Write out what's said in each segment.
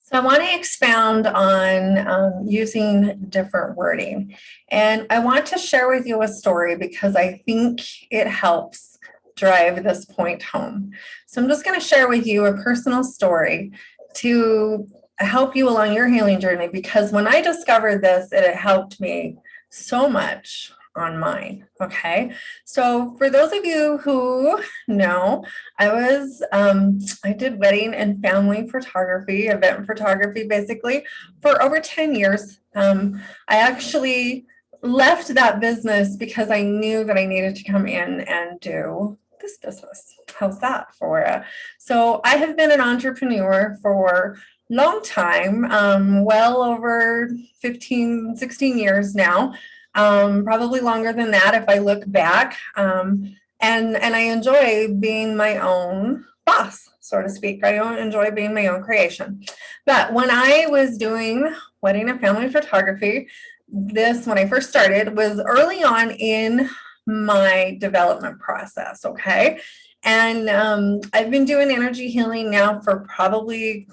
So I want to expound on using different wording. And I want to share with you a story because I think it helps drive this point home. So I'm just going to share with you a personal story to help you along your healing journey, because when I discovered this, it helped me so much on mine. Okay. So for those of you who know, I did wedding and family photography, event photography, basically for over 10 years. I actually left that business because I knew that I needed to come in and do this business. How's that for you? So I have been an entrepreneur for long time, well over 15, 16 years now, probably longer than that if I look back. And I enjoy being my own boss, so to speak. I don't enjoy being my own creation. But when I was doing wedding and family photography, when I first started, was early on in my development process, okay? And I've been doing energy healing now for probably,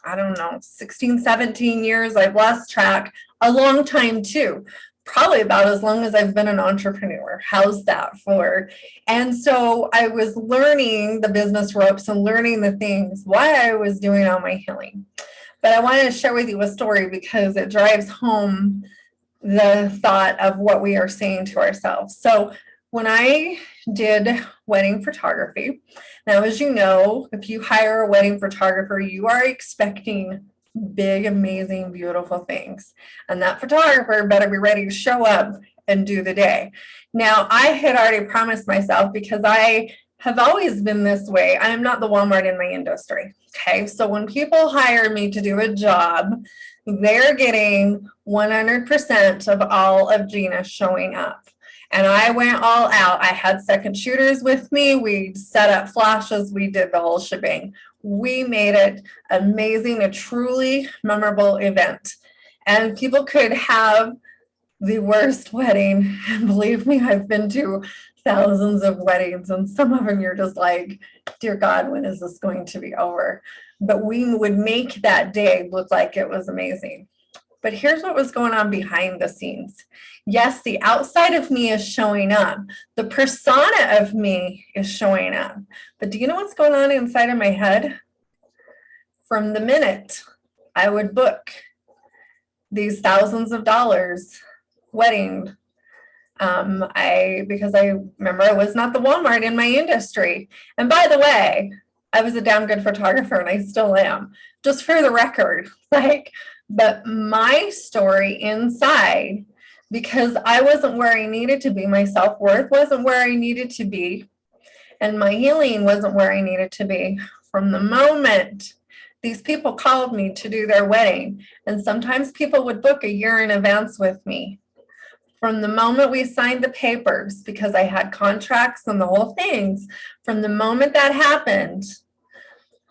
I don't know, 16, 17 years. I've lost track, a long time too. Probably about as long as I've been an entrepreneur. How's that for? And so I was learning the business ropes and learning the things while I was doing all my healing. But I wanted to share with you a story because it drives home the thought of what we are saying to ourselves. So when I did wedding photography, now, as you know, if you hire a wedding photographer, you are expecting big, amazing, beautiful things. And that photographer better be ready to show up and do the day. Now, I had already promised myself, because I have always been this way. I am not the Walmart in my industry. Okay. So when people hire me to do a job, they're getting 100% of all of Gina showing up. And I went all out. I had second shooters with me. We set up flashes. We did the whole shebang. We made it amazing, a truly memorable event. And people could have the worst wedding. And believe me, I've been to thousands of weddings, and some of them you're just like, dear God, when is this going to be over? But we would make that day look like it was amazing. But here's what was going on behind the scenes. Yes, the outside of me is showing up. The persona of me is showing up. But do you know what's going on inside of my head? From the minute I would book these thousands of dollars wedding, because I remember I was not the Walmart in my industry. And by the way, I was a damn good photographer, and I still am, just for the record. But my story inside, because I wasn't where I needed to be, my self-worth wasn't where I needed to be, and my healing wasn't where I needed to be. From the moment these people called me to do their wedding, and sometimes people would book a year in advance with me. From the moment we signed the papers, because I had contracts and the whole things, from the moment that happened,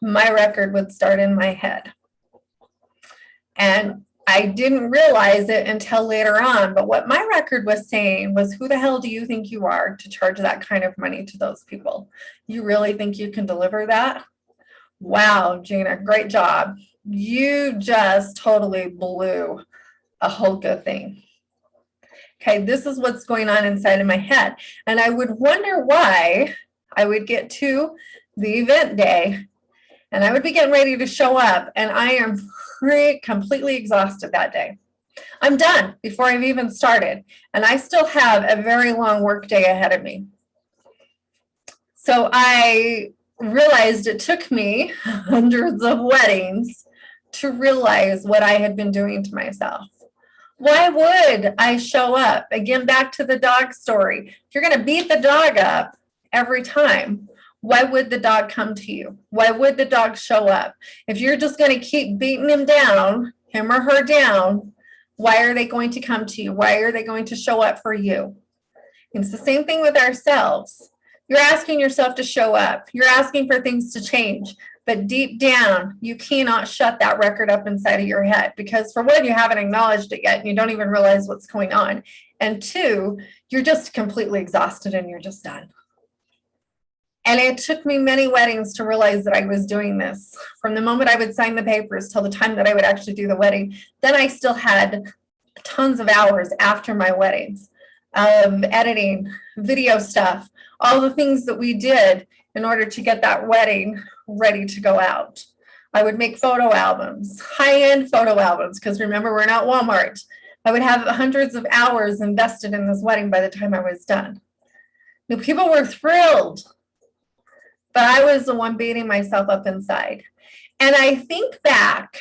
my record would start in my head. And I didn't realize it until later on. But what my record was saying was, who the hell do you think you are to charge that kind of money to those people? You really think you can deliver that? Wow, Gina, great job. You just totally blew a whole good thing. Okay, this is what's going on inside of my head. And I would wonder why I would get to the event day and I would be getting ready to show up, and I am completely exhausted that day. I'm done before I've even started, and I still have a very long work day ahead of me. So I realized it took me hundreds of weddings to realize what I had been doing to myself. Why would I show up? Again, back to the dog story. If you're going to beat the dog up every time, why would the dog come to you? Why would the dog show up? If you're just going to keep beating him down, him or her down, why are they going to come to you? Why are they going to show up for you? And it's the same thing with ourselves. You're asking yourself to show up. You're asking for things to change. But deep down, you cannot shut that record up inside of your head, because for one, you haven't acknowledged it yet and you don't even realize what's going on. And two, you're just completely exhausted and you're just done. And it took me many weddings to realize that I was doing this. From the moment I would sign the papers till the time that I would actually do the wedding, then I still had tons of hours after my weddings of editing, video stuff, all the things that we did in order to get that wedding ready to go out. I would make photo albums, high-end photo albums, because remember, we're not Walmart. I would have hundreds of hours invested in this wedding by the time I was done. The people were thrilled, but I was the one beating myself up inside. And I think back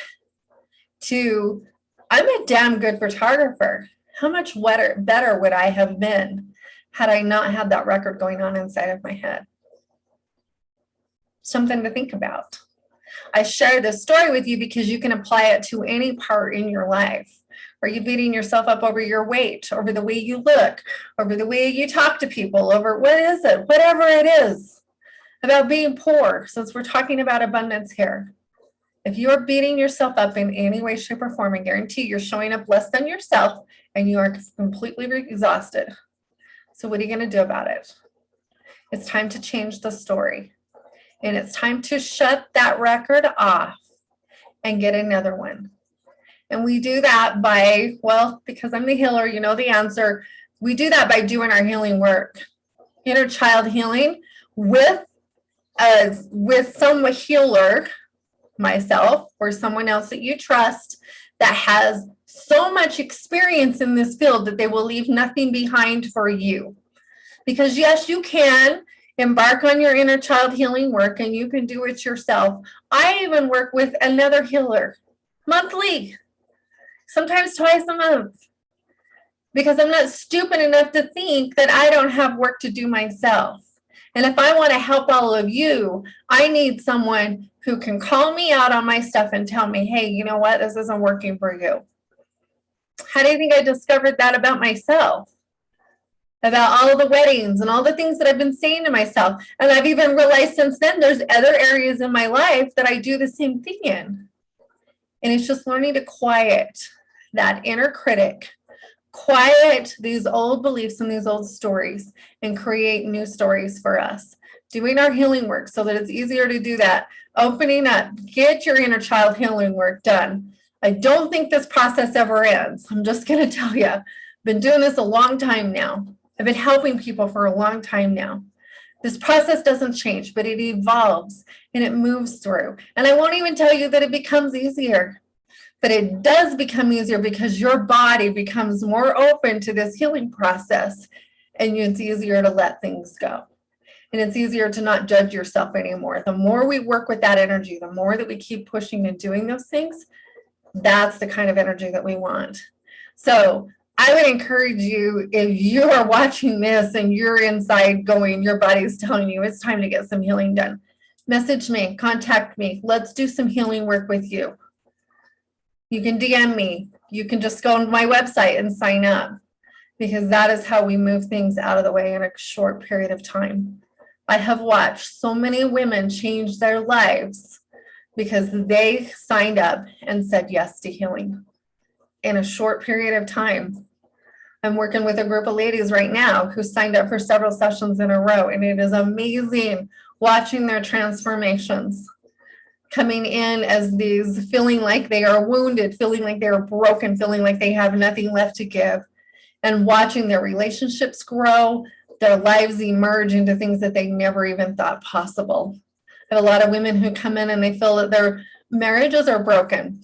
to, I'm a damn good photographer. How much better would I have been had I not had that record going on inside of my head? Something to think about. I share this story with you because you can apply it to any part in your life. Are you beating yourself up over your weight, over the way you look, over the way you talk to people, over what is it, whatever it is, about being poor, since we're talking about abundance here. If you're beating yourself up in any way, shape, or form, I guarantee you're showing up less than yourself and you are completely exhausted. So what are you going to do about it? It's time to change the story. And it's time to shut that record off and get another one. And we do that by, well, because I'm the healer, you know the answer. We do that by doing our healing work. Inner child healing with some healer, myself, or someone else that you trust that has so much experience in this field that they will leave nothing behind for you. Because yes, you can embark on your inner child healing work and you can do it yourself. I even work with another healer monthly, sometimes twice a month, because I'm not stupid enough to think that I don't have work to do myself. And if I want to help all of you, I need someone who can call me out on my stuff and tell me, hey, you know what, this isn't working for you. How do you think I discovered that about myself? About all the weddings and all the things that I've been saying to myself. And I've even realized since then, there's other areas in my life that I do the same thing in. And it's just learning to quiet that inner critic, quiet these old beliefs and these old stories, and create new stories for us. Doing our healing work so that it's easier to do that. Opening up, get your inner child healing work done. I don't think this process ever ends. I'm just going to tell you, I've been doing this a long time now. I've been helping people for a long time now. This process doesn't change, but it evolves and it moves through. And I won't even tell you that it becomes easier, but it does become easier because your body becomes more open to this healing process, and it's easier to let things go. And it's easier to not judge yourself anymore. The more we work with that energy, the more that we keep pushing and doing those things, that's the kind of energy that we want. So I would encourage you, if you are watching this and you're inside going, your body's telling you it's time to get some healing done, message me, contact me. Let's do some healing work with you. You can DM me. You can just go on my website and sign up, because that is how we move things out of the way in a short period of time. I have watched so many women change their lives because they signed up and said yes to healing in a short period of time. I'm working with a group of ladies right now who signed up for several sessions in a row, and it is amazing watching their transformations, coming in as these, feeling like they are wounded, feeling like they are broken, feeling like they have nothing left to give, and watching their relationships grow, their lives emerge into things that they never even thought possible. I have a lot of women who come in and they feel that their marriages are broken.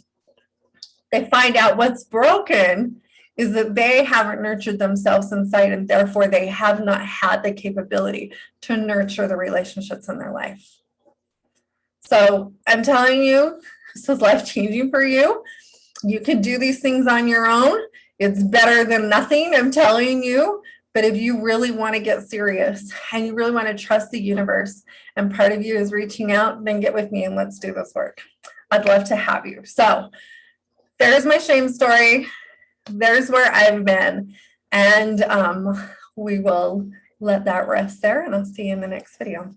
They find out what's broken is that they haven't nurtured themselves inside, and therefore they have not had the capability to nurture the relationships in their life. So I'm telling you, this is life-changing for you. You can do these things on your own. It's better than nothing, I'm telling you. But if you really want to get serious and you really want to trust the universe, and part of you is reaching out, then get with me and let's do this work. I'd love to have you. So there's my shame story. There's where I've been. And we will let that rest there, and I'll see you in the next video.